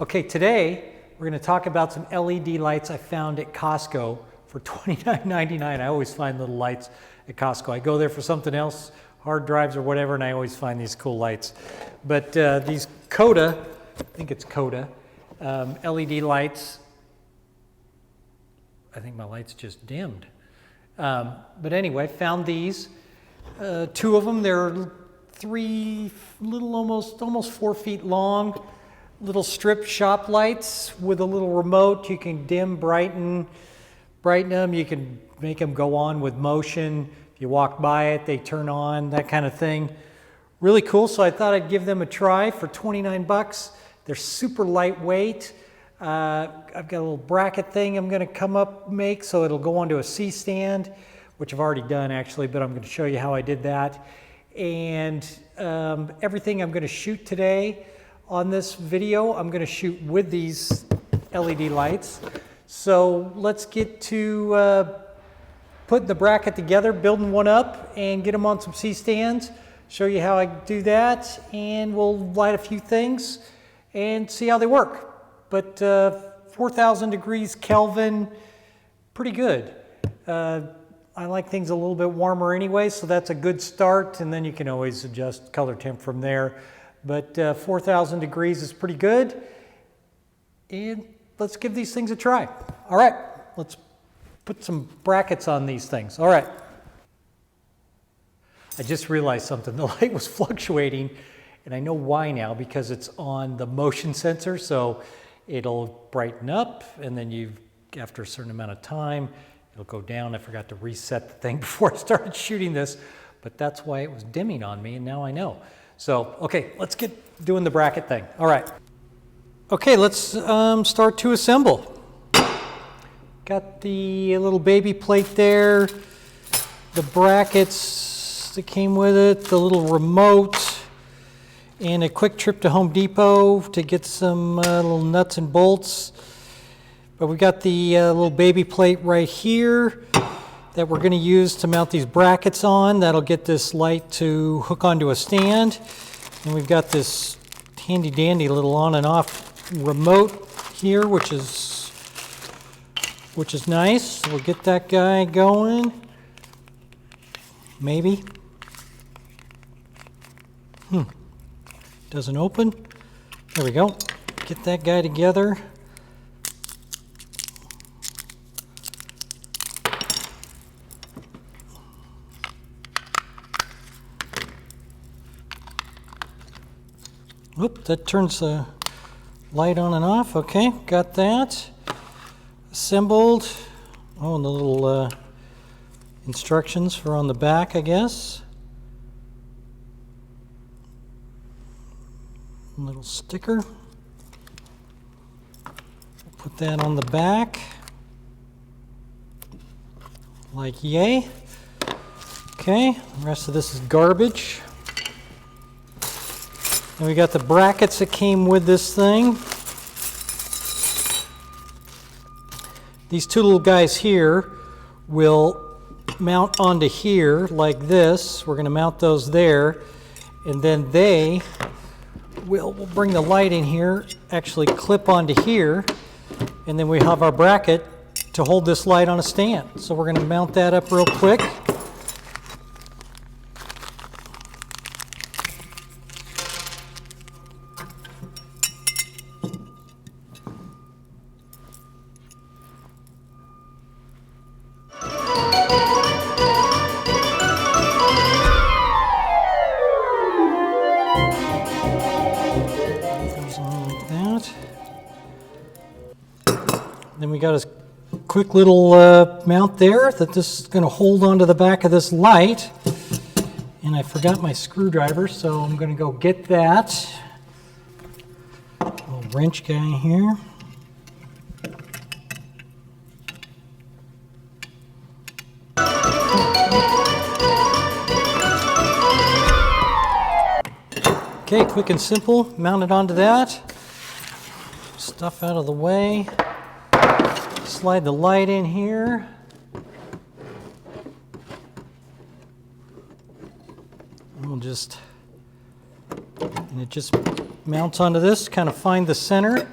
Okay, today we're going to talk about some LED lights I found at Costco for $29.99. I always find little lights at Costco. I go there for something else, hard drives or whatever, and I always find these cool lights. But these KODA, I think it's KODA, LED lights, I think my light's just dimmed. But anyway, found these, two of them. They're almost 4 feet long, little strip shop lights with a little remote. You can dim, brighten them. You can make them go on with motion. If you walk by it, they turn on, that kind of thing. Really cool, so I thought I'd give them a try for 29 bucks. They're super lightweight. I've got a little bracket thing I'm going to make so it'll go onto a C-stand, which I've already done actually, but I'm going to show you how I did that. And everything I'm going to shoot today on this video, I'm going to shoot with these LED lights. So let's get to putting the bracket together, building one up, and get them on some C-stands. Show you how I do that, and we'll light a few things and see how they work. But 4,000 degrees Kelvin, pretty good. I like things a little bit warmer anyway, so that's a good start, and then you can always adjust color temp from there. But 4,000 degrees is pretty good, and let's give these things a try. All right, let's put some brackets on these things. All right. I just realized something. The light was fluctuating, and I know why now, because it's on the motion sensor, so it'll brighten up, and then after a certain amount of time, it'll go down. I forgot to reset the thing before I started shooting this, but that's why it was dimming on me, and now I know. So, okay, let's get doing the bracket thing. All right. Okay, let's start to assemble. Got the little baby plate there, the brackets that came with it, the little remote, and a quick trip to Home Depot to get some little nuts and bolts. But we got the little baby plate right here that we're going to use to mount these brackets on. That'll get this light to hook onto a stand. And we've got this handy dandy little on and off remote here, which is nice. We'll get that guy going. Maybe. Doesn't open. There we go. Get that guy together. Whoop, that turns the light on and off. Okay, got that. Assembled. Oh, and the little instructions for on the back, I guess. A little sticker. Put that on the back. Like yay. Okay, the rest of this is garbage. And we got the brackets that came with this thing. These two little guys here will mount onto here like this. We're going to mount those there, and then we'll bring the light in here, actually clip onto here, and then we have our bracket to hold this light on a stand. So we're going to mount that up real quick. Then we got a quick little mount there that this is going to hold onto the back of this light. And I forgot my screwdriver, so I'm going to go get that. Little wrench guy here. Okay, quick and simple, mount it onto that. Stuff out of the way. Slide the light in here. And it just mounts onto this, kind of find the center.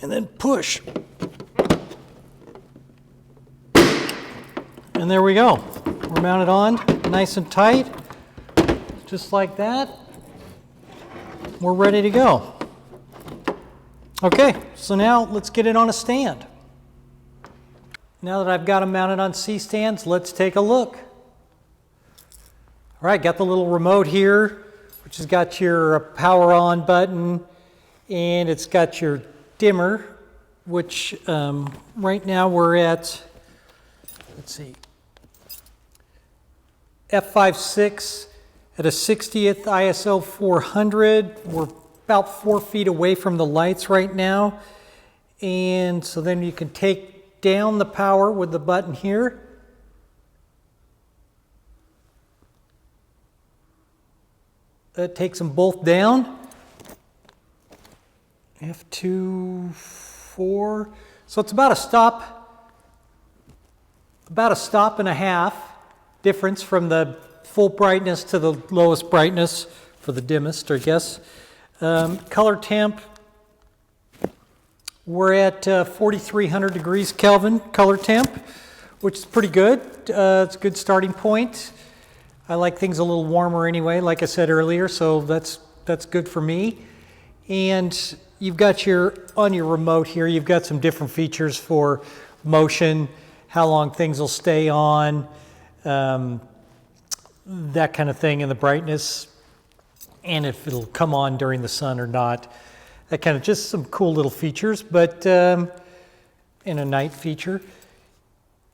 and then push. And there we go. We're mounted on nice and tight, just like that. We're ready to go. Okay, so now let's get it on a stand. Now that I've got them mounted on C-stands, let's take a look. All right, got the little remote here, which has got your power on button, and it's got your dimmer, which right now we're at, let's see, f5.6 at a 60th ISO 400. We're about 4 feet away from the lights right now. And so then you can take down the power with the button here. That takes them both down. F2, 4. So it's about a stop and a half difference from the full brightness to the lowest brightness for the dimmest, I guess. Color temp, we're at 4,300 degrees Kelvin color temp, which is pretty good. It's a good starting point. I like things a little warmer anyway, like I said earlier, so that's good for me. And you've got on your remote here, you've got some different features for motion, how long things will stay on, that kind of thing, and the brightness, and if it'll come on during the sun or not. That kind of just some cool little features, but in a night feature,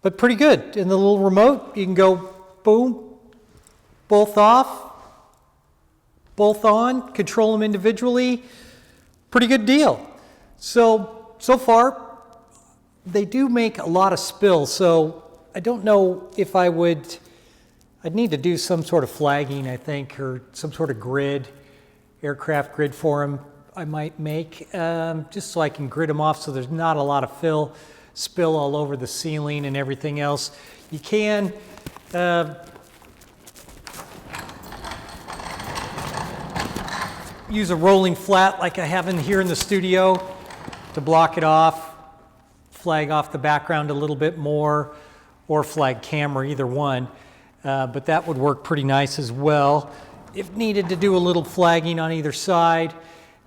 but pretty good. In the little remote, you can go boom, both off, both on, control them individually. Pretty good deal. So far, they do make a lot of spill, so I don't know if I'd need to do some sort of flagging, I think, or some sort of grid, aircraft grid for them I might make, just so I can grid them off so there's not a lot of spill all over the ceiling and everything else. You can use a rolling flat like I have in here in the studio to block it off, flag off the background a little bit more, or flag camera, either one. But that would work pretty nice as well if needed to do a little flagging on either side.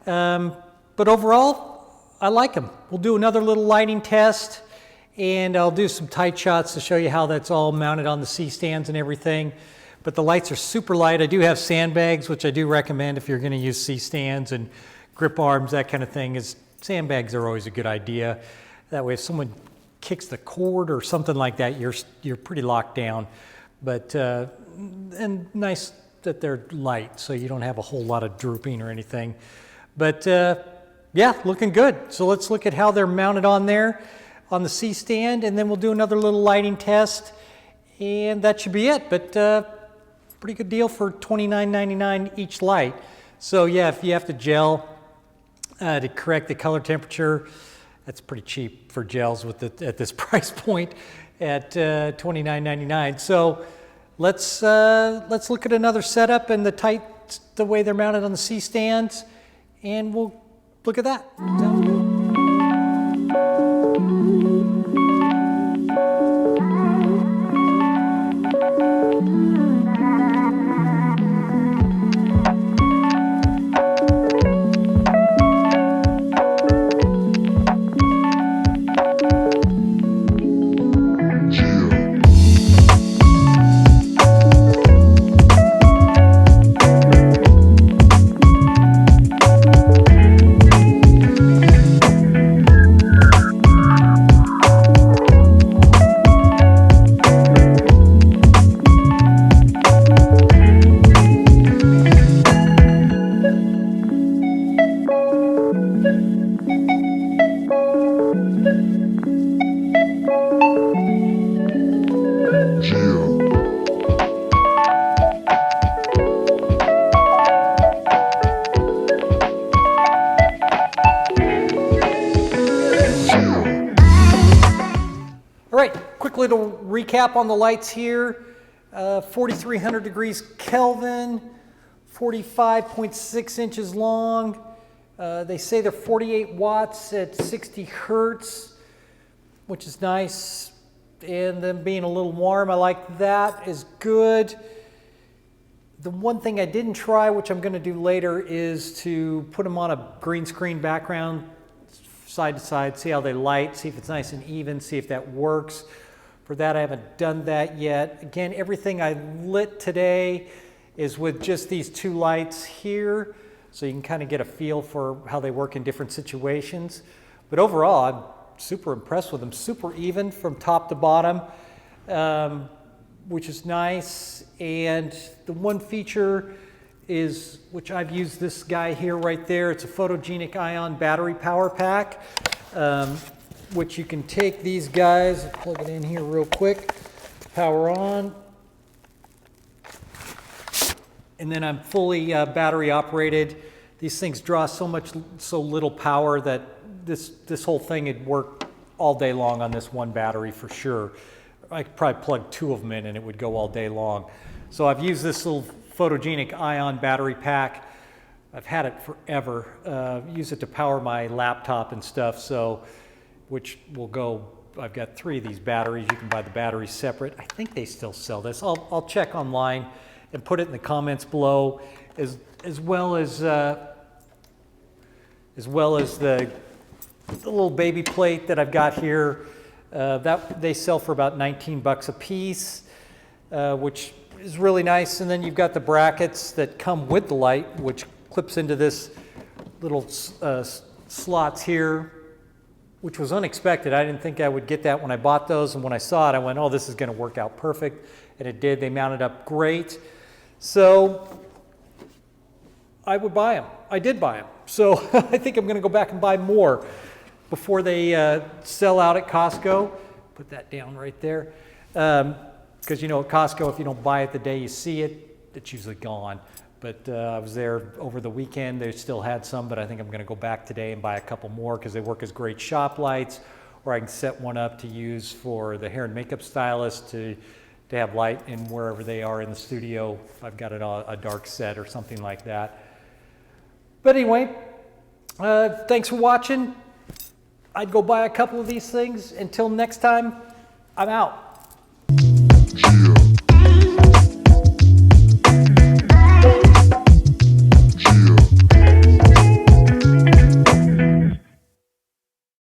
But overall, I like them. We'll do another little lighting test, and I'll do some tight shots to show you how that's all mounted on the C-stands and everything. But the lights are super light. I do have sandbags, which I do recommend if you're going to use C-stands and grip arms, that kind of thing. Sandbags are always a good idea. That way if someone kicks the cord or something like that, you're pretty locked down. But and nice that they're light, so you don't have a whole lot of drooping or anything. But yeah, looking good. So let's look at how they're mounted on there on the C-stand, and then we'll do another little lighting test, and that should be it. But pretty good deal for $29.99 each light. So yeah, if you have to gel to correct the color temperature, that's pretty cheap for gels at this price point at $29.99. So let's look at another setup and the way they're mounted on the C-stands, and we'll look at that. Sounds good. All right, quick little recap on the lights here. 4,300 degrees Kelvin, 45.6 inches long, They say they're 48 watts at 60 hertz, which is nice. And them being a little warm, I like that, is good. The one thing I didn't try, which I'm going to do later, is to put them on a green screen background, side to side, see how they light, see if it's nice and even, see if that works. For that, I haven't done that yet. Again, everything I lit today is with just these two lights here, so you can kind of get a feel for how they work in different situations. But overall, I'm super impressed with them. Super even from top to bottom, which is nice. And the one feature is, which I've used this guy here right there, it's a Photogenic ION battery power pack, which you can take these guys, plug it in here real quick, power on, and then I'm fully battery operated. These things draw so little power that this whole thing would work all day long on this one battery for sure. I could probably plug two of them in and it would go all day long. So I've used this little Photogenic ION battery pack. I've had it forever. Use it to power my laptop and stuff, so which will go. I've got 3 of these batteries. You can buy the batteries separate. I think they still sell this. I'll check online and put it in the comments below, as well as the little baby plate that I've got here. That they sell for about 19 bucks a piece, which is really nice. And then you've got the brackets that come with the light, which clips into this little slots here, which was unexpected. I didn't think I would get that when I bought those, and when I saw it, I went, oh, this is going to work out perfect, and it did. They mounted up great. So I would buy them. I did buy them. So I think I'm going to go back and buy more before they sell out at Costco. Put that down right there. Because you know at Costco, if you don't buy it the day you see it, it's usually gone. But I was there over the weekend. They still had some, but I think I'm going to go back today and buy a couple more because they work as great shop lights, or I can set one up to use for the hair and makeup stylist to have light in wherever they are in the studio. If I've got it a dark set or something like that. But anyway, thanks for watching. I'd go buy a couple of these things. Until next time, I'm out.